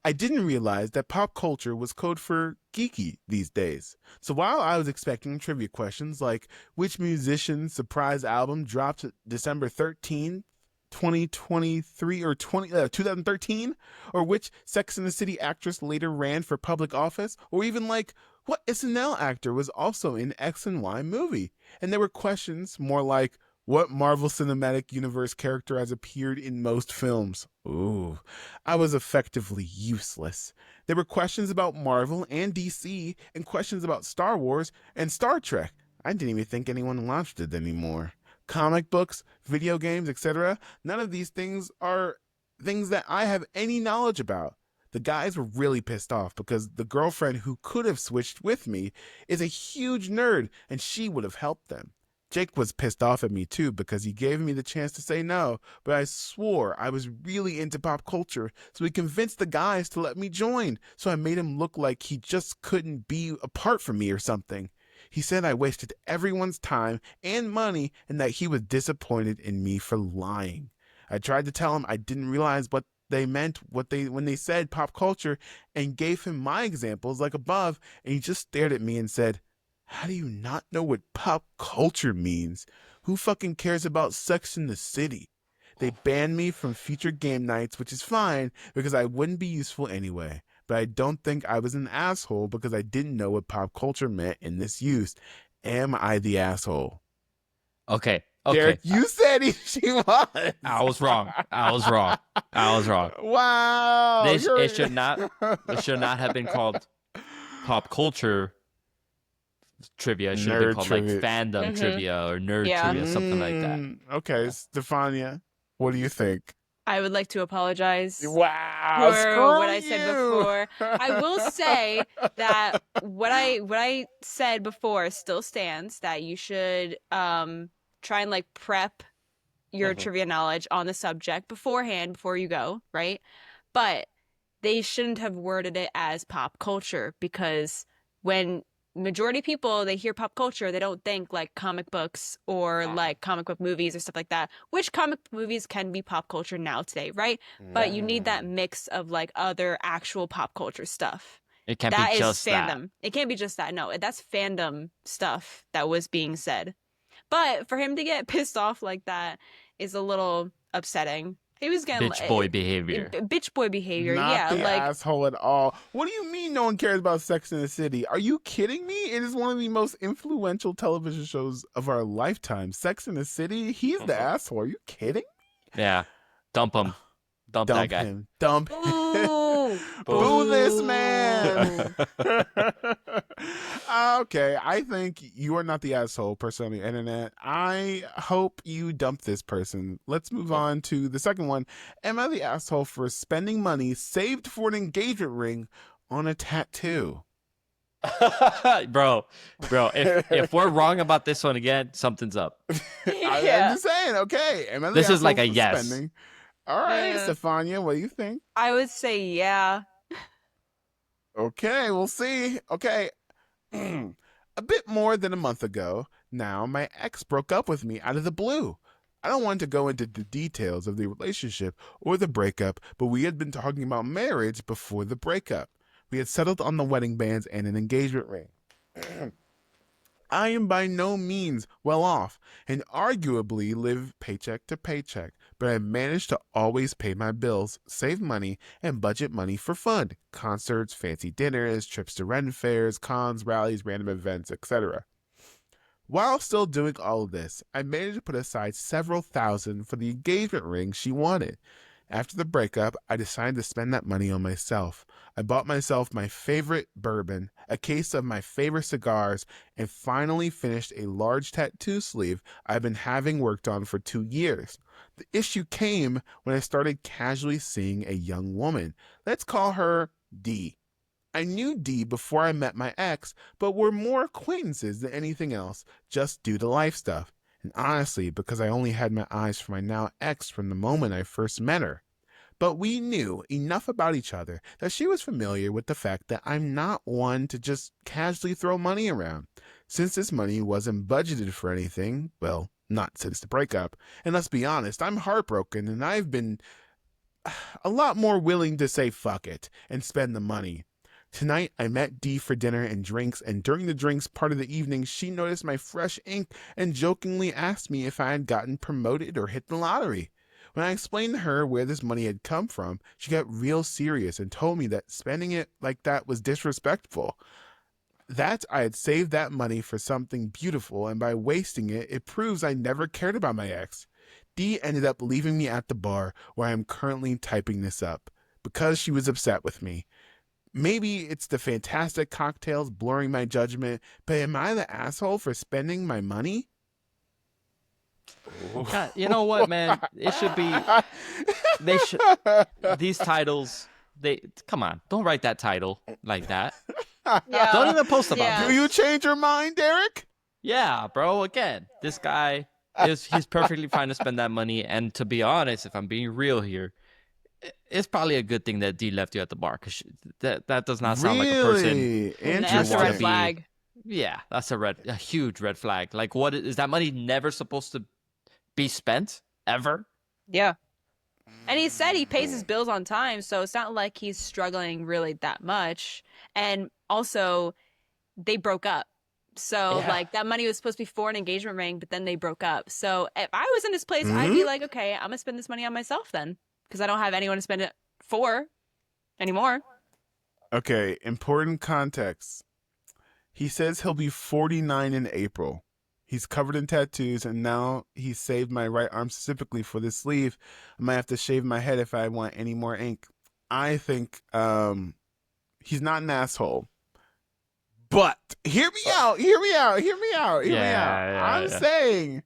I didn't realize that pop culture was code for geeky these days. So while I was expecting trivia questions like which musician's surprise album dropped December 13th, 2023 or 2013, or which Sex and the City actress later ran for public office, or even like what SNL actor was also in X and Y movie. And there were questions more like what Marvel Cinematic Universe character has appeared in most films? Ooh, I was effectively useless. There were questions about Marvel and DC, and questions about Star Wars and Star Trek. I didn't even think anyone watched it anymore. Comic books, video games, etc. None of these things are things that I have any knowledge about. The guys were really pissed off because the girlfriend who could have switched with me is a huge nerd and she would have helped them. Jake was pissed off at me too because he gave me the chance to say no, but I swore I was really into pop culture, so he convinced the guys to let me join, so I made him look like he just couldn't be apart from me or something. He said I wasted everyone's time and money and that he was disappointed in me for lying. I tried to tell him I didn't realize what they meant when they said pop culture and gave him my examples like above, and he just stared at me and said, "How do you not know what pop culture means? Who fucking cares about Sex in the City?" They banned me from future game nights, which is fine because I wouldn't be useful anyway. But I don't think I was an asshole because I didn't know what pop culture meant in this use. Am I the asshole? Okay. Derek, you said she was. I was wrong. Wow. It should not have been called pop culture trivia. It should have been called like fandom trivia or nerd trivia, something like that. Okay, Stefania, what do you think? I would like to apologize for what I said before. I will say that what I said before still stands, that you should try and like prep your trivia knowledge on the subject beforehand before you go, right? But they shouldn't have worded it as pop culture, because when majority of people, they hear pop culture, they don't think like comic books or like comic book movies or stuff like that, which comic book movies can be pop culture now today, right? But you need that mix of like other actual pop culture stuff. It can't That be is just fandom. that. It can't be just that. No, that's fandom stuff that was being said. But for him to get pissed off like that is a little upsetting. He was getting Bitch boy behavior. Bitch boy behavior. Not yeah, the like asshole at all. What do you mean no one cares about Sex in the City? Are you kidding me? It is one of the most influential television shows of our lifetime. Sex in the City? He's the asshole. Are you kidding? Yeah. Dump him. Dump that guy. Him. Dump him. Boo. Boo this man. Okay, I think you are not the asshole person on the internet. I hope you dump this person. Let's move on to the second one. Am I the asshole for spending money saved for an engagement ring on a tattoo? bro, if we're wrong about this one again, something's up. I'm just saying, okay. Am I the This is like asshole a for yes. spending? All right, Yeah. Stefania, what do you think? I would say yeah. Okay, we'll see. Okay. A bit more than a month ago, now my ex broke up with me out of the blue. I don't want to go into the details of the relationship or the breakup, but we had been talking about marriage before the breakup. We had settled on the wedding bands and an engagement ring. I am by no means well off and arguably live paycheck to paycheck, but I managed to always pay my bills, save money, and budget money for fun concerts, fancy dinners, trips to Ren fairs, cons, rallies, random events, etc. While still doing all of this, I managed to put aside several thousand for the engagement ring she wanted. After the breakup, I decided to spend that money on myself. I bought myself my favorite bourbon, a case of my favorite cigars, and finally finished a large tattoo sleeve I've been having worked on for 2 years. The issue came when I started casually seeing a young woman. Let's call her D. I knew D before I met my ex, but we're more acquaintances than anything else, just due to life stuff. And honestly, because I only had my eyes for my now ex from the moment I first met her. But we knew enough about each other that she was familiar with the fact that I'm not one to just casually throw money around. Since this money wasn't budgeted for anything, well, not since the breakup, and let's be honest, I'm heartbroken and I've been a lot more willing to say fuck it and spend the money. Tonight, I met Dee for dinner and drinks, and during the drinks part of the evening, she noticed my fresh ink and jokingly asked me if I had gotten promoted or hit the lottery. When I explained to her where this money had come from, she got real serious and told me that spending it like that was disrespectful. That I had saved that money for something beautiful, and by wasting it, it proves I never cared about my ex. Dee ended up leaving me at the bar where I am currently typing this up, because she was upset with me. Maybe it's the fantastic cocktails blurring my judgment, but am I the asshole for spending my money? God, you know what, man? It should be. They should. These titles. They come on. Don't write that title like that. Yeah. Don't even post about Yeah. Do this. you change your mind, Derek? Yeah, bro. Again, this guy he's perfectly fine to spend that money. And to be honest, if I'm being real here, it's probably a good thing that D left you at the bar because that does not sound like a person. Really? That's a red be- flag. Yeah, that's a huge red flag. Like, what is that money never supposed to be spent ever? Yeah. And he said he pays his bills on time, so it's not like he's struggling really that much. And also, they broke up. So, Yeah. like, that money was supposed to be for an engagement ring, but then they broke up. So, if I was in his place, I'd be like, okay, I'm going to spend this money on myself then, because I don't have anyone to spend it for anymore. Okay, important context. He says he'll be 49 in April. He's covered in tattoos, and now he's saved my right arm specifically for this sleeve. I might have to shave my head if I want any more ink. I think he's not an asshole. But hear me out. I'm saying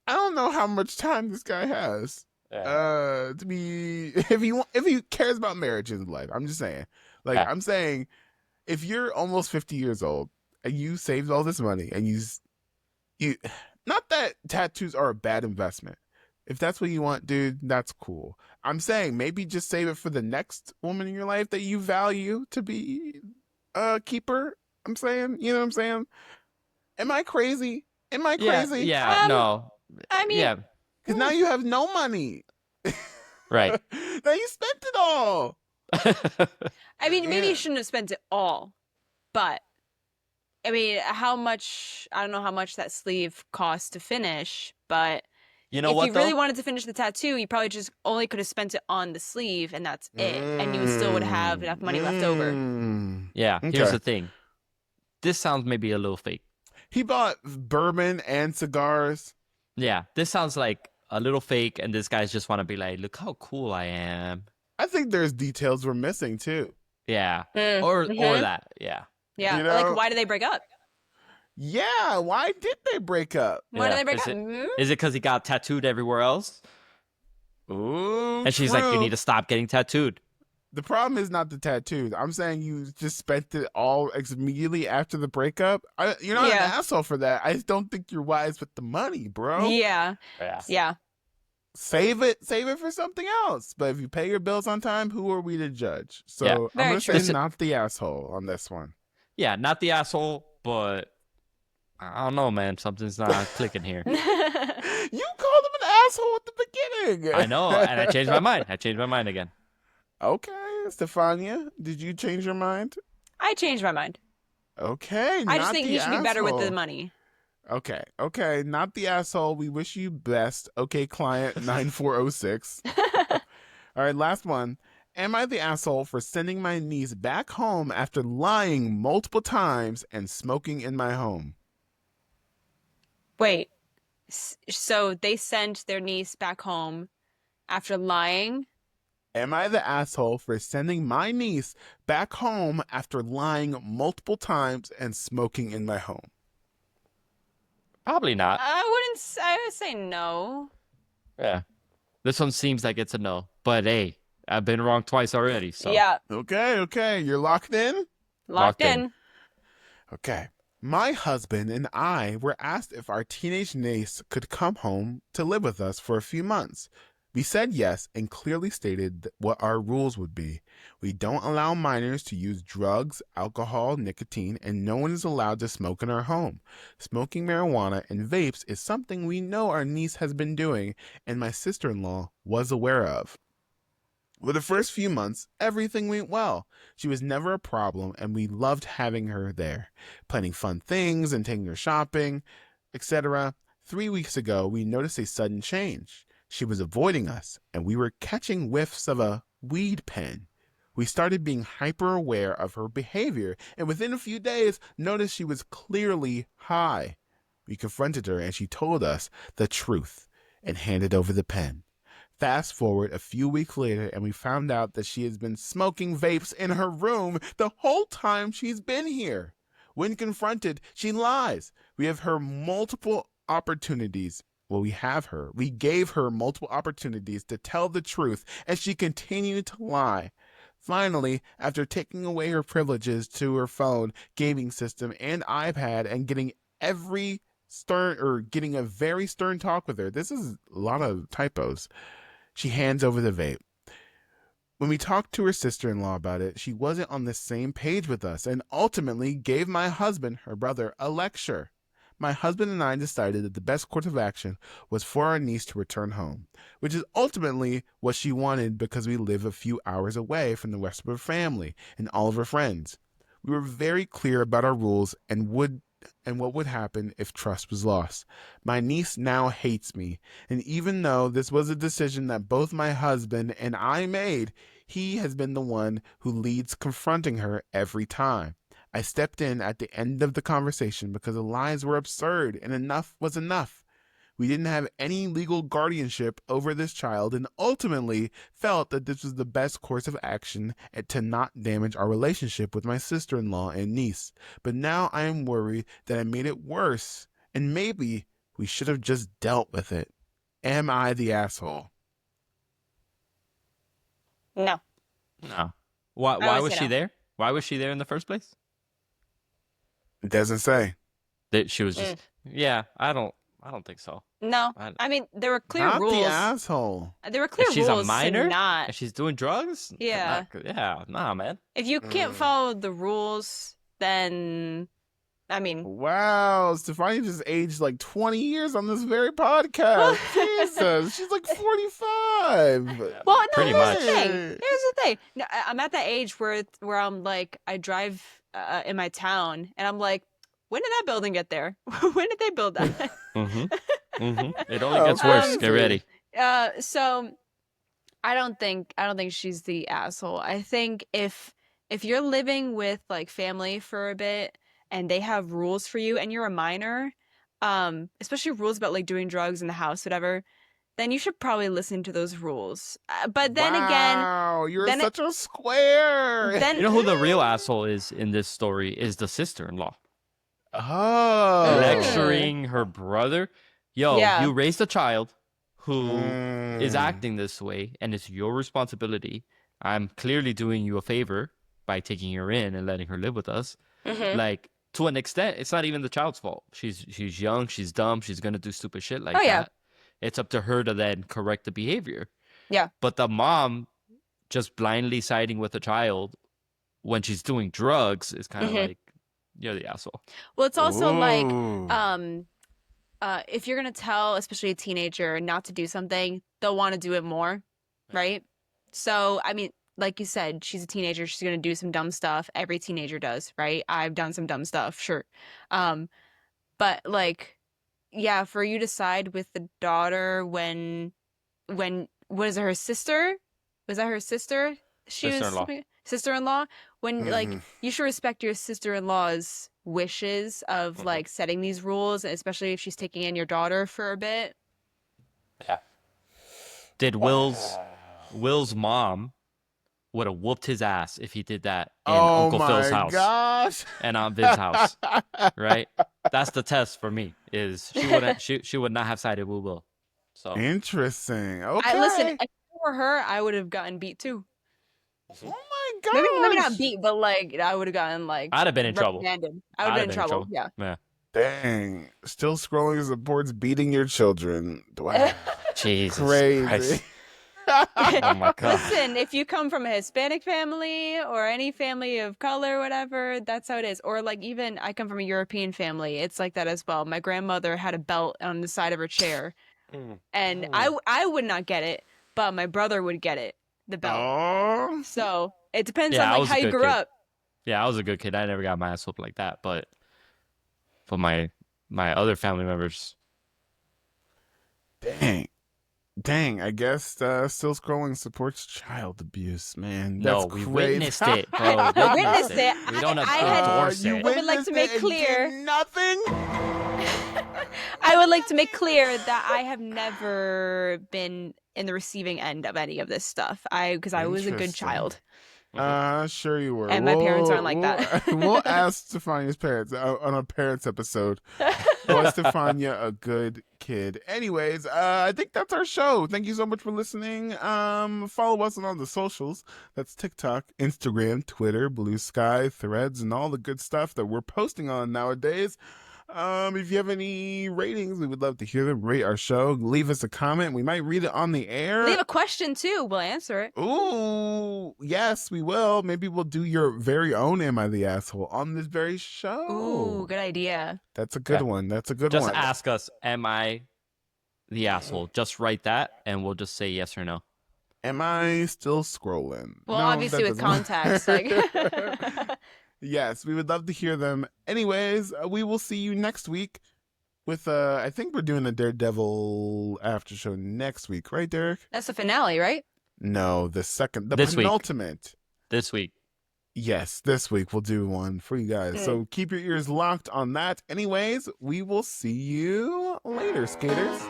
I don't know how much time this guy has. To be if he cares about marriage in his life. I'm just saying. Like Yeah. I'm saying if you're almost 50 years old and you saved all this money and you not that tattoos are a bad investment. If that's what you want, dude, that's cool. I'm saying maybe just save it for the next woman in your life that you value to be a keeper. I'm saying, you know what I'm saying? Am I crazy? Crazy? Yeah, no. I mean, Yeah, Because now you have no money. right. Now you spent it all. I mean, maybe Yeah. he shouldn't have spent it all, but I mean, how much? I don't know how much that sleeve cost to finish, but You know if what, you really though? wanted to finish the tattoo, you probably just only could have spent it on the sleeve, and that's it, and you still would have enough money left over. Yeah, Okay. here's the thing. This sounds maybe a little fake. He bought bourbon and cigars. Yeah, this sounds like a little fake, and this guy's just want to be like, look how cool I am. I think there's details we're missing too. Yeah, Mm, or mhm. that. Yeah. Yeah, You know- like why did they break up? Yeah, why did they break up? Why Yeah, did they break is up? it- Mhm. Is it because he got tattooed everywhere else? Ooh, And she's like, you true. need to stop getting tattooed. The problem is not the tattoos. I'm saying you just spent it all immediately after the breakup. You're not Yeah. an asshole for that. I just don't think you're wise with the money, bro. Yeah, Yeah. yeah. save it for something else. But if you pay your bills on time, who are we to judge? Yeah. So I'm Very gonna true. say not the asshole on this one. Yeah, not the asshole, but I don't know, man. Something's not clicking here. You called him an asshole at the beginning. I know, and I changed my mind. I changed my mind again. Okay, Stefania, did you change your mind? I changed my mind. Okay, I not just think the he should be better with the asshole. money. Okay, not the asshole. We wish you best. Okay, client 9406. All right, last one. Am I the asshole for sending my niece back home after lying multiple times and smoking in my home? Wait, so they sent their niece back home after lying? Am I the asshole for sending my niece back home after lying multiple times and smoking in my home? Probably not. I would say no. Yeah. This one seems like it's a no. But hey, I've been wrong twice already, so. Yeah, Okay. You're locked in? locked Locked in. in. Okay. My husband and I were asked if our teenage niece could come home to live with us for a few months. We said yes and clearly stated what our rules would be. We don't allow minors to use drugs, alcohol, nicotine, and no one is allowed to smoke in our home. Smoking marijuana and vapes is something we know our niece has been doing and my sister-in-law was aware of. For the first few months, everything went well. She was never a problem, and we loved having her there, planning fun things and taking her shopping, etc. 3 weeks ago, we noticed a sudden change. She was avoiding us, and we were catching whiffs of a weed pen. We started being hyper aware of her behavior, and within a few days, noticed she was clearly high. We confronted her, and she told us the truth and handed over the pen. Fast forward a few weeks later, and we found out that she has been smoking vapes in her room the whole time she's been here. When confronted, she lies. We have her multiple opportunities. Well, we gave her multiple opportunities to tell the truth, and she continued to lie. Finally, after taking away her privileges to her phone, gaming system, and iPad, and getting a very stern talk with her, this is a lot of typos, she hands over the vape. When we talked to her sister-in-law about it, she wasn't on the same page with us and ultimately gave my husband, her brother, a lecture. My husband and I decided that the best course of action was for our niece to return home, which is ultimately what she wanted because we live a few hours away from the rest of her family and all of her friends. We were very clear about our rules and what would happen if trust was lost. My niece now hates me, and even though this was a decision that both my husband and I made, he has been the one who leads confronting her every time. I stepped in at the end of the conversation because the lies were absurd and enough was enough. We didn't have any legal guardianship over this child and ultimately felt that this was the best course of action to not damage our relationship with my sister-in-law and niece. But now I am worried that I made it worse and maybe we should have just dealt with it. Am I the asshole? No. No. Why would was say she no. there? Why was she there in the first place? It doesn't say. That she was just yeah, I don't think so. No. I mean, there were clear Not rules. the asshole. There were clear If she's rules a minor to not. and she's doing drugs? Yeah. Yeah, nah, man. If you can't follow the rules, then I mean, Wow, Stefania just aged like 20 years on this very podcast. Jesus, she's like 45. well, no. Pretty Here's much. the thing. Here's the thing. No, I'm at that age where I'm like, I drive in my town, and I'm like, when did that building get there? When did they build that? It only gets worse. Get ready. So I don't think she's the asshole. I think if you're living with like family for a bit and they have rules for you and you're a minor, especially rules about like doing drugs in the house, whatever, then you should probably listen to those rules. But then Wow, again, you're such a square. then You know who the real asshole is in this story is the sister-in-law. Oh. Lecturing her brother. Yo, Yeah. you raised a child who is acting this way, and it's your responsibility. I'm clearly doing you a favor by taking her in and letting her live with us. Like, to an extent, it's not even the child's fault. She's young, she's dumb, she's gonna do stupid shit like Oh, yeah. that. it's up to her to then correct the behavior. Yeah. But the mom just blindly siding with a child when she's doing drugs is kind of Mhm. like, you're the asshole. Well, it's also like, Ooh. if you're gonna tell, especially a teenager, not to do something, they'll want to do it more, right? So, I mean, like you said, she's a teenager. She's gonna do some dumb stuff. Every teenager does, right? I've done some dumb stuff, sure. But like, yeah, for you to side with the daughter when was it her sister? Was that her sister? She was Sister-in-law. sister-in-law. When like Mhm. you should respect your sister-in-law's wishes of like setting these rules, especially if she's taking in your daughter for a bit. Yeah. Did Will's mom would have whooped his ass if he did that in Oh Uncle Phil's my house gosh. and Aunt Viv's house, right? That's the test for me. Is she would not have sided with Will. So Interesting. I Okay. listen, if it were her, I would have gotten beat too. Oh my gosh. Maybe not beat, but like I would have gotten like I'd have been in trouble. reprimanded. I would have been in trouble. Yeah. Yeah. Dang. Still scrolling supports beating your children. Wow. Jesus Crazy. Christ. Oh my god. Listen, if you come from a Hispanic family or any family of color, whatever, that's how it is. Or like even I come from a European family, it's like that as well. My grandmother had a belt on the side of her chair, and I would not get it, but my brother would get it, the belt. Oh. So it depends Yeah, on I like was a how you good grew kid. up. Yeah, I was a good kid. I never got my ass whooped like that, but my other family members. Dang, I guess still scrolling supports child abuse, man. No, That's we crazy. witnessed it, bro. I witnessed it. We don't I had- endorse you it. I would like to witnessed make it and clear- did nothing. I would like to make clear that I have never been in the receiving end of any of this stuff. Because I was a good Interesting. child. Sure you were. And my parents aren't like that. We'll ask Stefania's parents on a parents episode. Was Stefania a good kid? Anyways, I think that's our show. Thank you so much for listening. Follow us on all the socials. That's TikTok, Instagram, Twitter, Blue Sky, Threads, and all the good stuff that we're posting on nowadays. If you have any ratings, we would love to hear them. Rate our show. Leave us a comment. We might read it on the air. Leave a question too. We'll answer it. Ooh, yes, we will. Maybe we'll do your very own Am I the Asshole on this very show. Ooh, good idea. That's a good Yeah. one. That's a good Just one. ask us, am I the asshole? Just write that, and we'll just say yes or no. Am I still scrolling? Well, No, obviously that with doesn't- context. Like Yes, we would love to hear them. Anyways, we will see you next week with I think we're doing a Daredevil after show next week, right, Derek? that's the finale, right? No, the This week. penultimate. This week. Yes, this week we'll do one for you guys. So keep your ears locked on that. Anyways, we will see you later, skaters.